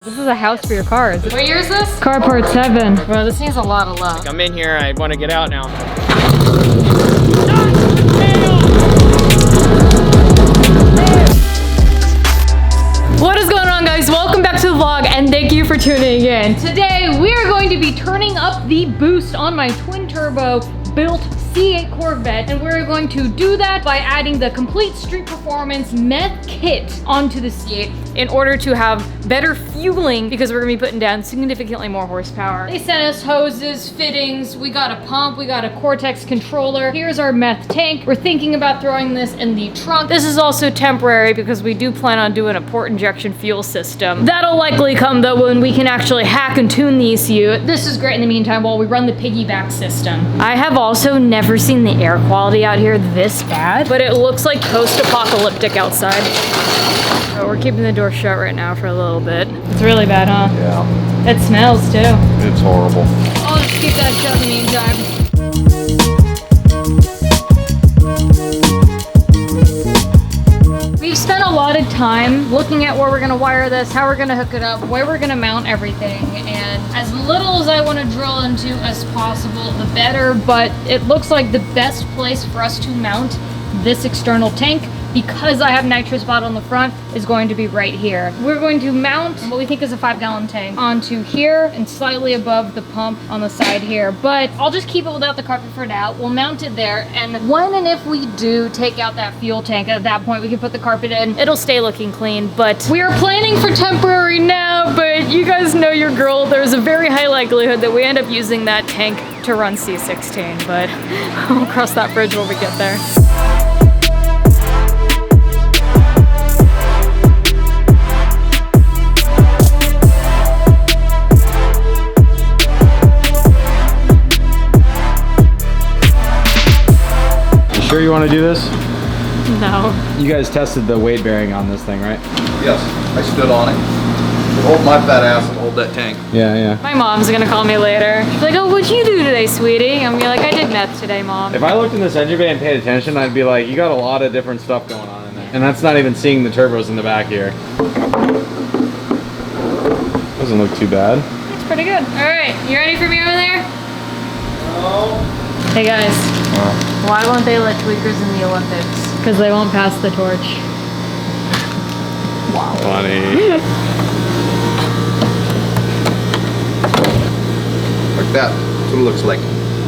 This is a house for your cars. What year is this? Car part 7. Bro, this needs a lot of love. I'm in here, I want to get out now. What is going on, guys? Welcome back to the vlog and thank you for tuning in. Today we are going to be turning up the boost on my twin turbo built C8 Corvette, and we're going to do that by adding the complete street performance meth kit onto the C8 in order to have better fueling, because we're gonna be putting down significantly more horsepower. They sent us hoses, fittings, we got a pump, we got a Cortex controller. Here's our meth tank. We're thinking about throwing this in the trunk. This is also temporary because we do plan on doing a port injection fuel system. That'll likely come though when we can actually hack and tune the ECU. This is great in the meantime while we run the piggyback system. I have also never seen the air quality out here this bad, but it looks like post-apocalyptic outside. So we're keeping the door shut right now for a little bit. It's really bad, huh? Yeah. It smells too. It's horrible. I'll just keep that shut in the meantime. We've spent a lot of time looking at where we're gonna wire this, how we're gonna hook it up, where we're gonna mount everything, and as little as I wanna drill into as possible, the better, but it looks like the best place for us to mount this external tank, because I have nitrous bottle on the front, is going to be right here. We're going to mount what we think is a 5-gallon tank onto here and slightly above the pump on the side here, but I'll just keep it without the carpet for now. We'll mount it there, and when and if we do take out that fuel tank, at that point we can put the carpet in. It'll stay looking clean, but we are planning for temporary now, but you guys know your girl. There's a very high likelihood that we end up using that tank to run C16, but we'll cross that bridge when we get there. Sure you want to do this? No. You guys tested the weight bearing on this thing, right? Yes, I stood on it. Hold my fat ass and hold that tank. Yeah. My mom's gonna call me later. She's like, oh, what'd you do today, sweetie? I'm gonna be like, I did meth today, Mom. If I looked in this engine bay and paid attention, I'd be like, you got a lot of different stuff going on in there. And that's not even seeing the turbos in the back here. Doesn't look too bad. It's pretty good. All right, you ready for me over there? No. Hey guys, why won't they let tweakers in the Olympics? Because they won't pass the torch. Wow. Funny. Like that. That's what it looks like.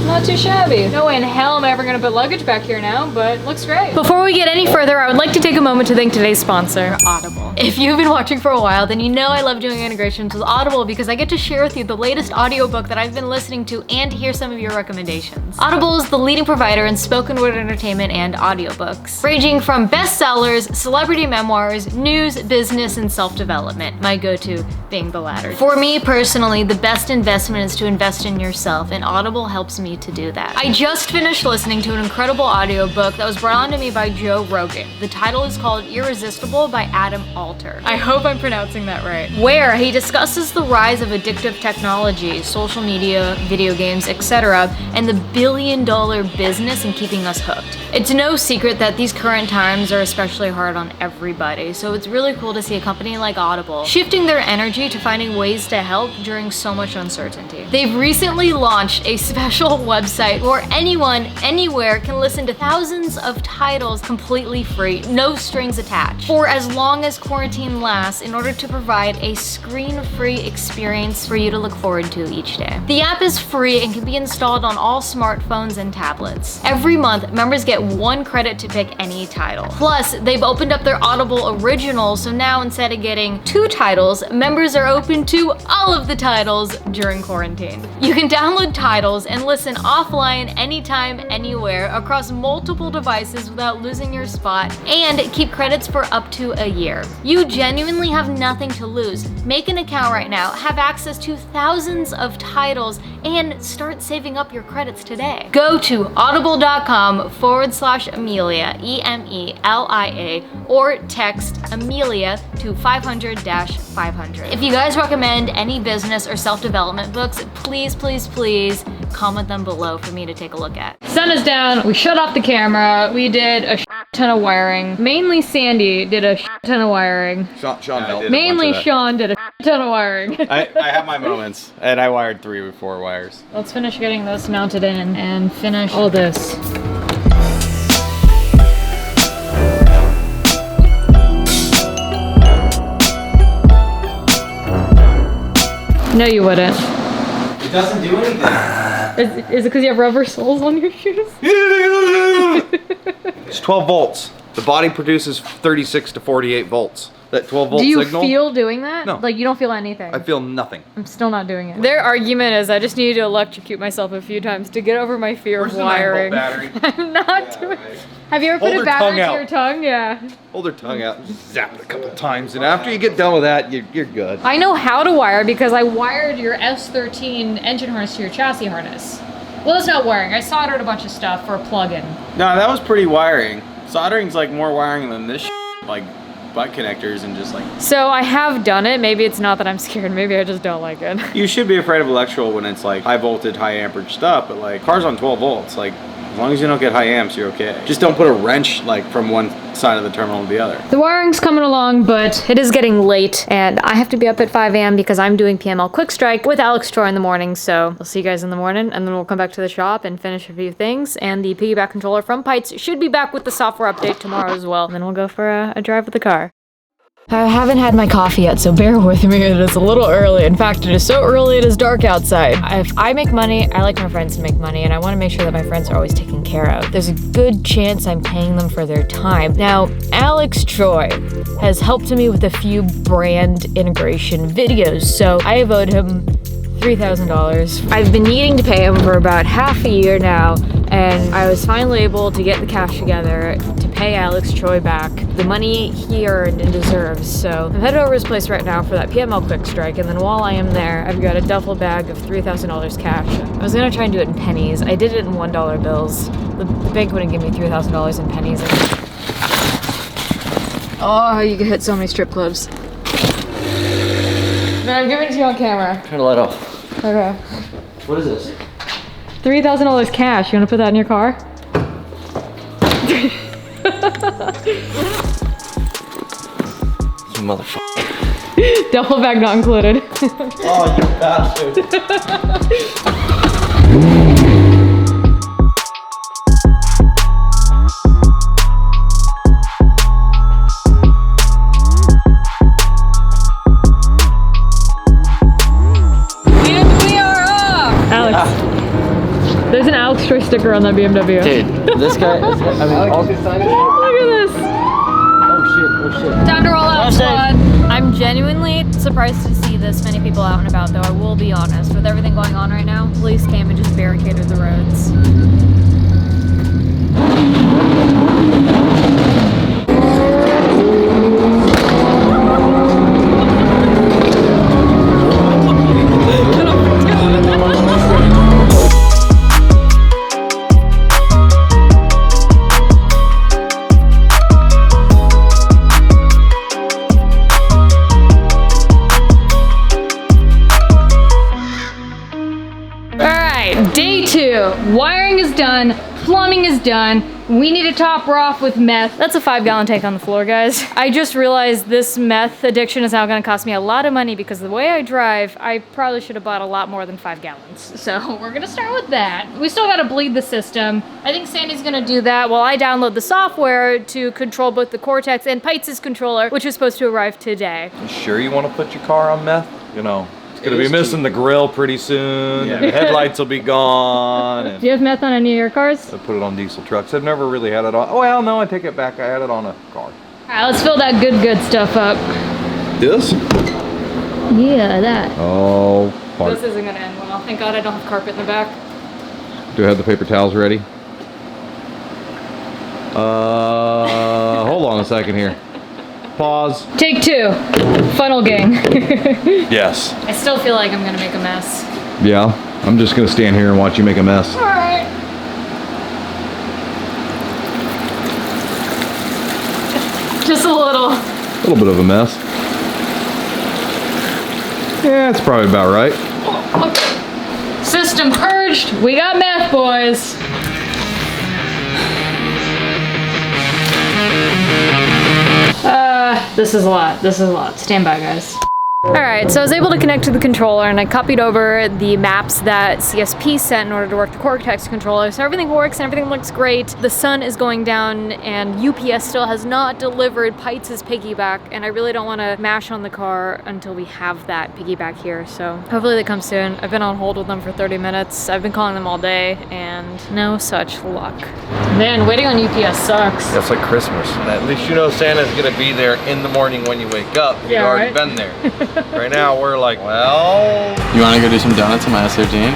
Not too shabby. No way in hell am I ever gonna put luggage back here now, but looks great. Before we get any further, I would like to take a moment to thank today's sponsor, Audible. If you've been watching for a while, then you know I love doing integrations with Audible because I get to share with you the latest audiobook that I've been listening to and hear some of your recommendations. Audible is the leading provider in spoken word entertainment and audiobooks, ranging from bestsellers, celebrity memoirs, news, business, and self-development. My go-to being the latter. For me personally, the best investment is to invest in yourself, and Audible helps me to do that. I just finished listening to an incredible audiobook that was brought on to me by Joe Rogan. The title is called Irresistible by Adam Alter. I hope I'm pronouncing that right. Where he discusses the rise of addictive technology, social media, video games, etc., and the billion-dollar business in keeping us hooked. It's no secret that these current times are especially hard on everybody, so it's really cool to see a company like Audible shifting their energy to finding ways to help during so much uncertainty. They've recently launched a special website where anyone, anywhere can listen to thousands of titles completely free, no strings attached, for as long as quarantine lasts, in order to provide a screen-free experience for you to look forward to each day. The app is free and can be installed on all smartphones and tablets. Every month, members get 1 credit to pick any title. Plus, they've opened up their Audible Original, so now instead of getting 2 titles, members are open to all of the titles during quarantine. You can download titles and listen offline anytime, anywhere, across multiple devices without losing your spot, and keep credits for up to a year. You genuinely have nothing to lose. Make an account right now, have access to thousands of titles, and start saving up your credits today. Go to audible.com/Amelia, EMELIA, or text Amelia to 500-500. If you guys recommend any business or self-development books, please comment them below for me to take a look at. Sun is down, we shut off the camera, we did a ton of wiring. Mainly Sandy did a ton of wiring. Sean helped. Mainly Sean did a ton of wiring. I have my moments, and I wired 3 or 4 wires. Let's finish getting this mounted in and finish all this. No, you wouldn't. It doesn't do anything. Is it because you have rubber soles on your shoes? It's 12 volts. The body produces 36 to 48 volts. That 12 volt Do you signal. feel doing that? No. Like you don't feel anything? I feel nothing. I'm still not doing it. Their argument is I just needed to electrocute myself a few times to get over my fear of wiring. I'm not doing it. Have you ever put a battery to your tongue? Yeah. Hold her tongue out and zap it a couple times, and after you get done with that, you're good. I know how to wire because I wired your S13 engine harness to your chassis harness. Well, it's not wiring. I soldered a bunch of stuff for a plug-in. No, that was pretty wiring. Soldering's like more wiring than this like butt connectors and just like... So I have done it. Maybe it's not that I'm scared. Maybe I just don't like it. You should be afraid of electrical when it's like high voltage, high amperage stuff, but like cars on 12 volts, like as long as you don't get high amps, you're okay. Just don't put a wrench like from one side of the terminal to the other. The wiring's coming along, but it is getting late and I have to be up at 5 a.m. because I'm doing PML Quick Strike with Alex Troy in the morning. So I'll see you guys in the morning and then we'll come back to the shop and finish a few things. And the piggyback controller from Pites should be back with the software update tomorrow as well. And then we'll go for a drive with the car. I haven't had my coffee yet, so bear with me. It is a little early. In fact, it is so early it is dark outside. If I make money, I like my friends to make money, and I want to make sure that my friends are always taken care of. There's a good chance I'm paying them for their time. Now, Alex Troy has helped me with a few brand integration videos, so I have owed him $3,000. I've been needing to pay him for about half a year now, and I was finally able to get the cash together to pay Alex Troy back the money he earned and deserves. So I'm headed over to his place right now for that PML Quick Strike, and then while I am there, I've got a duffel bag of $3,000 cash. I was gonna try and do it in pennies. I did it in $1 bills. The bank wouldn't give me $3,000 in pennies. Oh, you could hit so many strip clubs. No, I'm giving it to you on camera. Turn the light off. Okay. What is this? $3,000 cash. You wanna put that in your car? You motherfucker. Duffel bag not included. Oh, you bastard. There's an Alex Troy sticker on that BMW. Dude, this guy, I mean, all good sign. Look at this. Oh shit. Time to roll out, squad. I'm genuinely surprised to see this many people out and about, though I will be honest. With everything going on right now, police came and just barricaded the roads. Day 2, wiring is done, plumbing is done. We need to top her off with meth. That's a 5-gallon tank on the floor, guys. I just realized this meth addiction is now gonna cost me a lot of money because the way I drive, I probably should have bought a lot more than 5 gallons. So we're gonna start with that. We still gotta bleed the system. I think Sandy's gonna do that while I download the software to control both the Cortex and Pites' controller, which is supposed to arrive today. You sure you want to put your car on meth? You know, it's gonna be missing the grill pretty soon. Yeah. The headlights will be gone. And Do you have meth on any of your cars? I put it on diesel trucks. I've never really had it on. Oh, well, no, I take it back. I had it on a car. All right, let's fill that good stuff up. This? Yeah, that. Oh, fuck. This isn't gonna end well. Thank God I don't have carpet in the back. Do I have the paper towels ready? Hold on a second here. Pause. Take 2. Funnel gang. Yes. I still feel like I'm gonna make a mess. Yeah, I'm just gonna stand here and watch you make a mess. All right. Just a little. A little bit of a mess. Yeah, it's probably about right. Okay. System purged. We got meth, boys. This is a lot. This is a lot. Stand by, guys. Alright, so I was able to connect to the controller and I copied over the maps that CSP sent in order to work the Cortex controller. So everything works and everything looks great. The sun is going down and UPS still has not delivered Pites' piggyback, and I really don't want to mash on the car until we have that piggyback here. So hopefully they come soon. I've been on hold with them for 30 minutes. I've been calling them all day and no such luck. Man, waiting on UPS sucks. That's like Christmas. At least you know Santa's gonna be there in the morning when you wake up. You've Yeah, already right? been there. Right now we're like, well, You want to go do some donuts on my S13?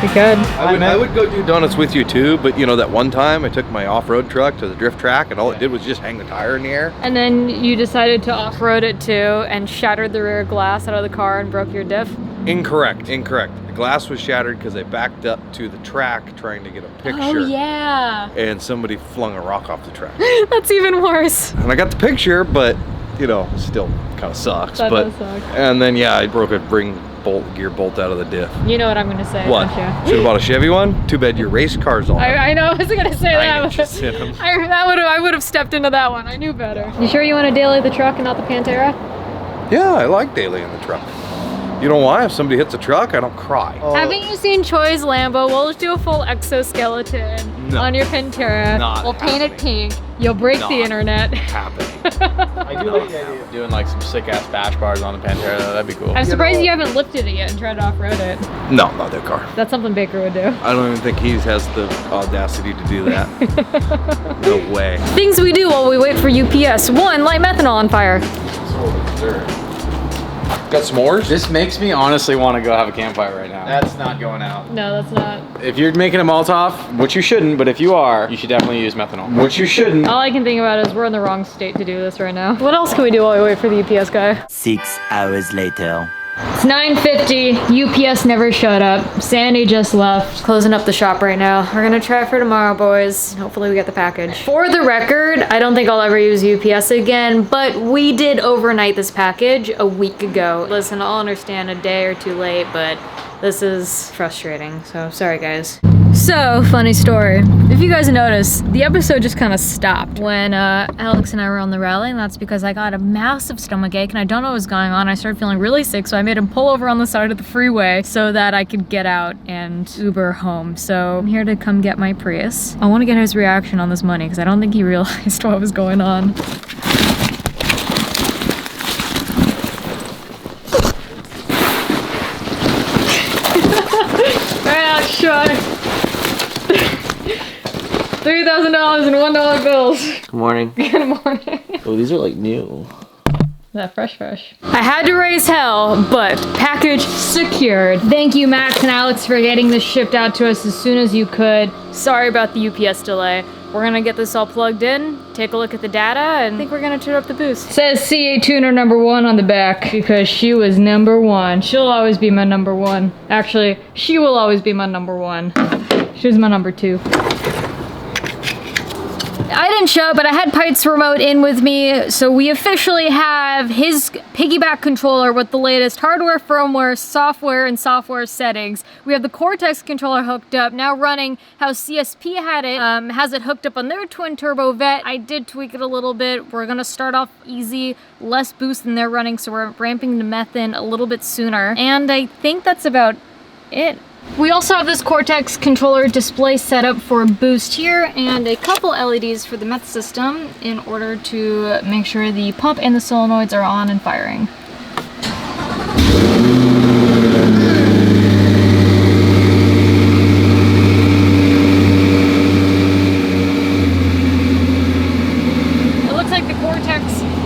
We could. I would go do donuts with you too, but you know that one time I took my off-road truck to the drift track and all it did was just hang the tire in the air. And then you decided to off-road it too and shattered the rear glass out of the car and broke your diff? Incorrect. The glass was shattered because I backed up to the track trying to get a picture. Oh yeah. And somebody flung a rock off the track. That's even worse. And I got the picture, but you know, still kind of sucks. That but does suck. And then yeah, I broke a gear bolt out of the diff. You know what I'm gonna say, What? don't you? Should have bought a Chevy one. Too bad your race car's all. I know, I was gonna say 9 that. inches in 'em. I would have stepped into that one. I knew better. You sure you want to daily the truck and not the Pantera? Yeah, I like daily in the truck. You know why? If somebody hits a truck, I don't cry. Haven't you seen Choi's Lambo? We'll just do a full exoskeleton on your Pantera. Not we'll paint it happening. pink. You'll break Not the internet. happening. I do like the idea of doing like some sick ass bash bars on the Pantera though. That'd be cool. I'm surprised you haven't lifted it yet and tried to off-road it. No, not that car. That's something Bcrew would do. I don't even think he has the audacity to do that. No way. Things we do while we wait for UPS. 1, light methanol on fire. Got s'mores? This makes me honestly want to go have a campfire right now. That's not going out. No, that's not. If you're making a Molotov, which you shouldn't, but if you are, you should definitely use methanol. Which you shouldn't. All I can think about is we're in the wrong state to do this right now. What else can we do while we wait for the UPS guy? 6 hours later. It's 9:50. UPS never showed up. Sandy just left. Closing up the shop right now. We're gonna try for tomorrow, boys. Hopefully we get the package. For the record, I don't think I'll ever use UPS again, but we did overnight this package a week ago. Listen, I'll understand a day or two late, but this is frustrating. So sorry, guys. So, funny story. If you guys noticed, the episode just kind of stopped when Alex and I were on the rally, and that's because I got a massive stomachache and I don't know what was going on. I started feeling really sick, so I made him pull over on the side of the freeway so that I could get out and Uber home. So I'm here to come get my Prius. I want to get his reaction on this money because I don't think he realized what was going on. Shot. $3,000 in $1 bills. Good morning. Good morning. Oh, these are like new. That fresh. I had to raise hell, but package secured. Thank you, Max and Alex, for getting this shipped out to us as soon as you could. Sorry about the UPS delay. We're gonna get this all plugged in, take a look at the data, and I think we're gonna turn up the boost. Says C8 Tuner #1 on the back because she was #1. She'll always be my #1. Actually, she will always be my #1. She was my #2. I didn't show up, but I had Pite's remote in with me, so we officially have his piggyback controller with the latest hardware, firmware, software, and software settings. We have the Cortex controller hooked up, now running how CSP had it, has it hooked up on their Twin Turbo Vet. I did tweak it a little bit. We're gonna start off easy, less boost than they're running, so we're ramping the meth in a little bit sooner. And I think that's about it. We also have this Cortex controller display set up for boost here and a couple LEDs for the meth system in order to make sure the pump and the solenoids are on and firing. It looks like the Cortex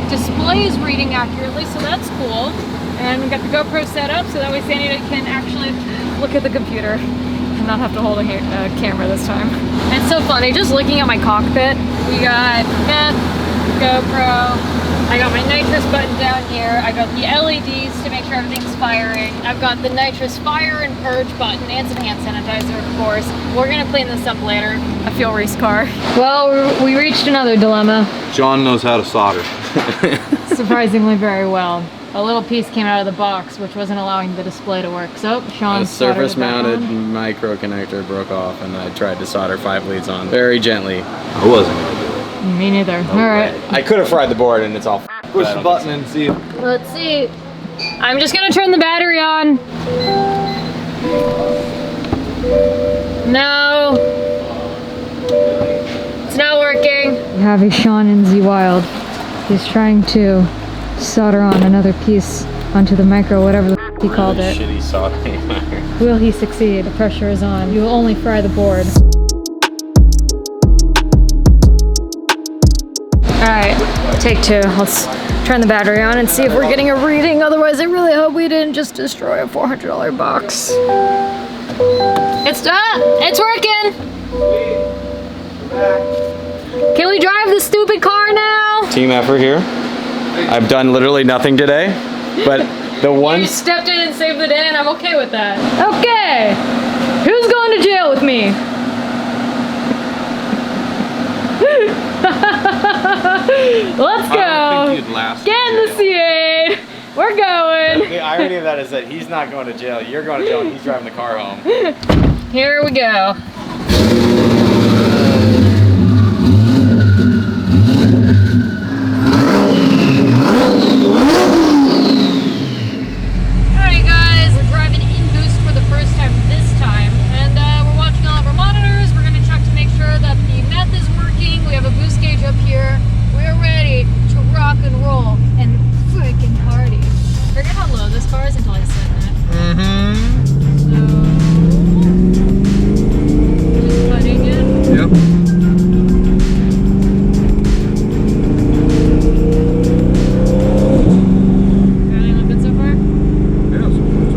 display is reading accurately, so that's cool. And we got the GoPro set up so that way Sandy can actually look at the computer and not have to hold a camera this time. It's so funny, just looking at my cockpit. We got meth, GoPro, I got my nitrous button down here, I got the LEDs to make sure everything's firing, I've got the nitrous fire and purge button and some hand sanitizer, of course. We're gonna clean this up later. A fuel race car. Well, we reached another dilemma. John knows how to solder. Surprisingly very well. A little piece came out of the box, which wasn't allowing the display to work. So, Sean A surface-mounted micro connector broke off, and I tried to solder 5 leads on very gently. I wasn't gonna do it. Me neither. All right. I could have fried the board, and it's all. Push the button and see. Let's see. I'm just gonna turn the battery on. No. It's not working. We have a Sean in Z Wild. He's trying to solder on another piece onto the micro, whatever the f he called it. Shitty soldering iron. Will he succeed? The pressure is on. You will only fry the board. Alright, take two. Let's turn the battery on and see if we're getting a reading. Otherwise, I really hope we didn't just destroy a $400 box. It's done! It's working! Can we drive the stupid car now? Team effort here. I've done literally nothing today, but the one. You stepped in and saved the day, and I'm okay with that. Okay! Who's going to jail with me? Let's go! I don't think you'd last Get in the C8! We're going! The irony of that is that he's not going to jail, you're going to jail, and he's driving the car home. Here we go. Alright guys, we're driving in boost for the first time this time, and we're watching all of our monitors. We're going to check to make sure that the meth is working. We have a boost gauge up here. We're ready to rock and roll and freaking party. Forget how low this car is until I sit in it. Just putting it. Yep. Everything look good so far? Yeah, so good.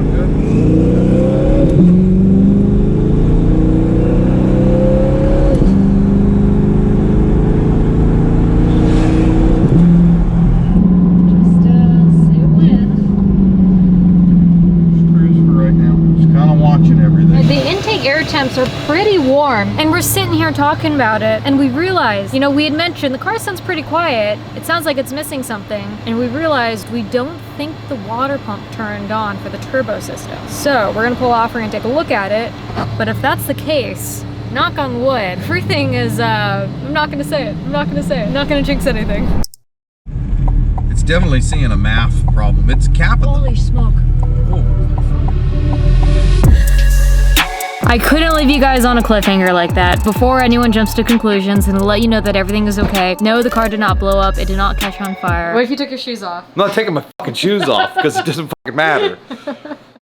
Just say when. Cruise for right now. Just kind of watching everything. The intake air temps are pretty warm, and we're sitting here talking about it, and we realized, you know, we had mentioned the car sounds pretty quiet. It sounds like it's missing something, and we realized we don't think the water pump turned on for the turbo system. So we're gonna pull off, we're gonna take a look at it, but if that's the case, knock on wood, everything is, I'm not gonna say it, I'm not gonna jinx anything. It's definitely seeing a MAF problem. It's capping. Holy smoke. I couldn't leave you guys on a cliffhanger like that. Before anyone jumps to conclusions, and to let you know that everything is okay. No, the car did not blow up. It did not catch on fire. What if you took your shoes off? I'm not taking my fucking shoes off because it doesn't fucking matter.